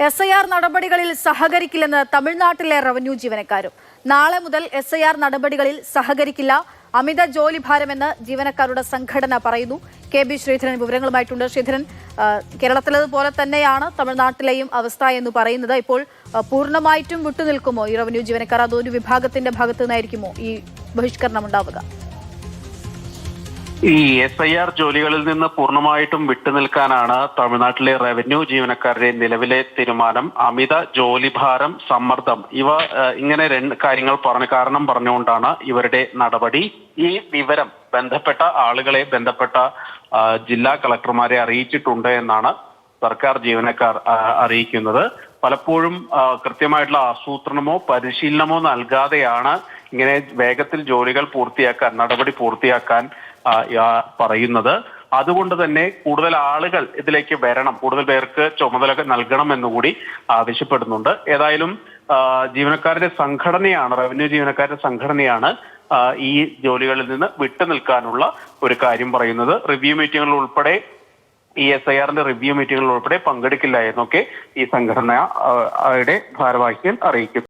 SIR നടപടികളിൽ സഹകരിക്കില്ലെന്ന് തമിഴ്നാട്ടിലെ revenue ജീവനക്കാരും. നാളെ മുതൽ SIR നടപടികളിൽ സഹകരിക്കില്ല, അമിത ജോലിഭാരമെന്ന് ജീവനക്കാരുടെ സംഘടന പറയുന്നു. KB ശ്രീധരൻ വിവരങ്ങളുമായിട്ടുണ്ട്. ശ്രീധരൻ, കേരളത്തിലേതുപോലെ തന്നെയാണ് തമിഴ്നാട്ടിലെയും അവസ്ഥ എന്ന് പറയുന്നത്. ഇപ്പോൾ പൂർണ്ണമായിട്ടും വിട്ടുനിൽക്കുമോ ഈ റവന്യൂ ജീവനക്കാർ? അതൊരു വിഭാഗത്തിന്റെ ഭാഗത്തു നിന്നായിരിക്കുമോ ഈ ബഹിഷ്കരണം ഉണ്ടാവുക? ഈ SIR ജോലികളിൽ നിന്ന് പൂർണ്ണമായിട്ടും വിട്ടുനിൽക്കാനാണ് തമിഴ്നാട്ടിലെ റവന്യൂ ജീവനക്കാരുടെ നിലവിലെ തീരുമാനം. അമിത ജോലിഭാരം, സമ്മർദ്ദം, ഇങ്ങനെ രണ്ട് കാര്യങ്ങൾ കാരണം പറഞ്ഞുകൊണ്ടാണ് ഇവരുടെ നടപടി. ഈ വിവരം ബന്ധപ്പെട്ട ആളുകളെ ബന്ധപ്പെട്ട ജില്ലാ കളക്ടർമാരെ അറിയിച്ചിട്ടുണ്ട് എന്നാണ് സർക്കാർ ജീവനക്കാർ അറിയിക്കുന്നത്. പലപ്പോഴും കൃത്യമായിട്ടുള്ള ആസൂത്രണമോ പരിശീലനമോ നൽകാതെയാണ് ഇങ്ങനെ വേഗത്തിൽ ജോലികൾ നടപടി പൂർത്തിയാക്കാൻ പറയുന്നത്. അതുകൊണ്ട് തന്നെ കൂടുതൽ ആളുകൾ ഇതിലേക്ക് വരണം, കൂടുതൽ പേർക്ക് ചുമതല നൽകണം എന്നുകൂടി ആവശ്യപ്പെടുന്നുണ്ട്. ഏതായാലും ജീവനക്കാരുടെ സംഘടനയാണ്, റവന്യൂ ജീവനക്കാരുടെ സംഘടനയാണ് ഈ ജോലികളിൽ നിന്ന് വിട്ടുനിൽക്കാനുള്ള ഒരു കാര്യം പറയുന്നത്. റിവ്യൂ മീറ്റിംഗുകൾ ഉൾപ്പെടെ ഈ SIRന്റെ റിവ്യൂ മീറ്റിംഗുകൾ ഉൾപ്പെടെ പങ്കെടുക്കില്ല എന്നൊക്കെ ഈ സംഘടനയുടെ ഭാരവാഹികൾ അറിയിക്കും.